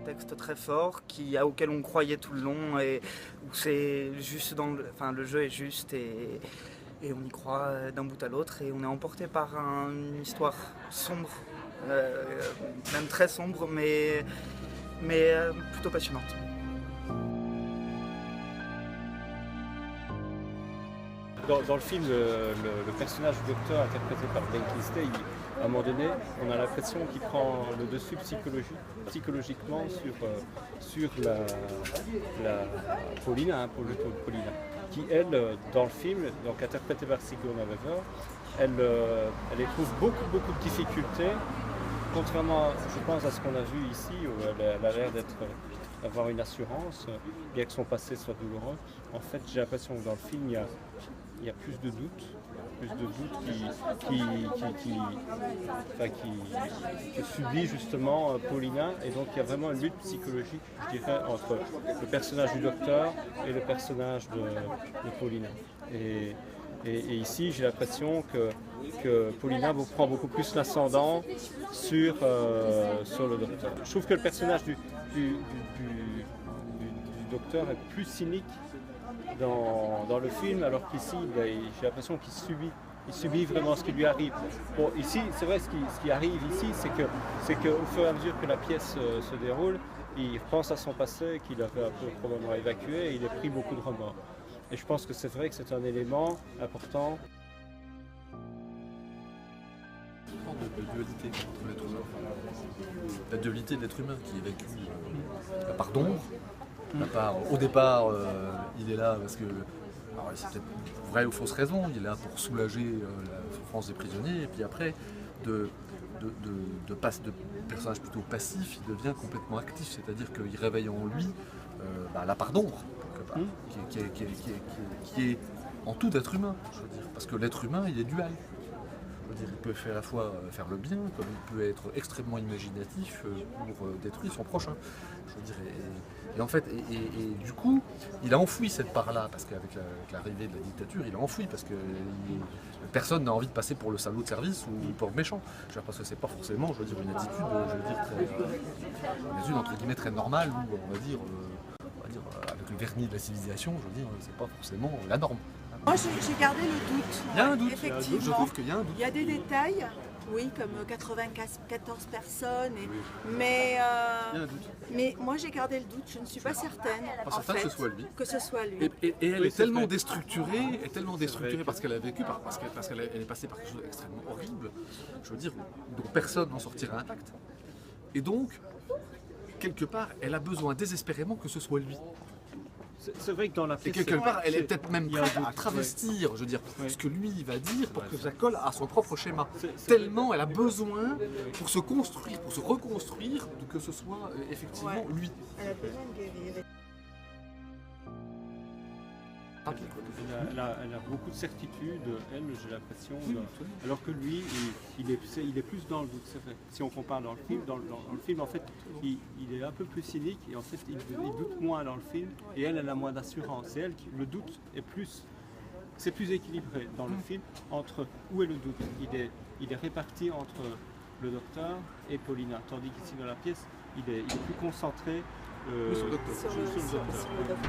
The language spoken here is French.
un texte très fort auquel on croyait tout le long et où c'est juste le jeu est juste et on y croit d'un bout à l'autre et on est emporté par une histoire sombre, même très sombre, mais plutôt passionnante. Dans le film, le personnage du docteur interprété par Ben Kingsley, à un moment donné, on a l'impression qu'il prend le dessus psychologiquement sur la Paulina, Paulina, qui elle, dans le film, donc interprétée par Sigourney Weaver, elle éprouve beaucoup de difficultés, contrairement, je pense, à ce qu'on a vu ici, où elle a l'air d'avoir une assurance, bien que son passé soit douloureux. En fait, j'ai l'impression que dans le film, il y a plus de doutes que subit justement Paulina, et donc il y a vraiment une lutte psychologique, je dirais, entre le personnage du docteur et le personnage de Paulina. Et ici, j'ai l'impression que Paulina prend beaucoup plus l'ascendant sur le docteur. Je trouve que le personnage du docteur est plus cynique dans le film, alors qu'ici, j'ai l'impression qu'il subit vraiment ce qui lui arrive. Bon, ici, c'est vrai, ce qui arrive ici, c'est qu'au fur et à mesure que la pièce se déroule, il pense à son passé qu'il avait un peu probablement évacué et il a pris beaucoup de remords. Et je pense que c'est vrai que c'est un élément important. De dualité entre l'être humain. La dualité de l'être humain qui est vécu la part d'ombre, la part, au départ, il est là parce que, alors c'est peut-être vraie ou fausse raison, il est là pour soulager la souffrance des prisonniers, et puis après, de personnage plutôt passif, il devient complètement actif, c'est-à-dire qu'il réveille en lui la part d'ombre, qui est en tout être humain, je veux dire, parce que l'être humain, il est dual. Il peut à la fois faire le bien, comme il peut être extrêmement imaginatif pour détruire son prochain. Je veux dire, et en fait, du coup, il a enfoui cette part-là, parce qu'avec l'arrivée de la dictature, il a enfoui, parce que personne n'a envie de passer pour le salaud de service ou pour le méchant. Je veux dire, parce que c'est pas forcément, je veux dire, une attitude, une attitude entre guillemets très normale, ou on va dire avec le vernis de la civilisation, je veux dire, c'est pas forcément la norme. Moi j'ai gardé le doute. Il y a un doute, effectivement. je trouve qu'il y a un doute. Il y a des détails, oui, comme 94 personnes, il y a un doute. Mais moi j'ai gardé le doute, je ne suis pas certaine Pas certain que ce soit lui. Et elle est tellement déstructurée, parce qu'elle a vécu, parce qu'elle est passée par quelque chose d'extrêmement horrible, je veux dire, dont personne n'en sortira intact. Et donc, quelque part, elle a besoin désespérément que ce soit lui. C'est vrai que dans la pièce, et quelque part, elle est peut-être même prête à travestir, je veux dire, ce que lui va dire pour que ça colle à son propre schéma. Tellement elle a besoin pour se construire, pour se reconstruire, que ce soit effectivement lui. Elle a besoin de guérir. Elle a beaucoup de certitude, elle, j'ai l'impression, alors que lui, il est plus dans le doute, c'est vrai. Si on compare dans le film, dans le film, en fait, il est un peu plus cynique, et en fait, il doute moins dans le film, et elle a moins d'assurance. Et elle, le doute c'est plus équilibré dans le film, entre où est le doute. Il est réparti entre le docteur et Paulina, tandis qu'ici dans la pièce, il est plus concentré sur le docteur. Sur le docteur.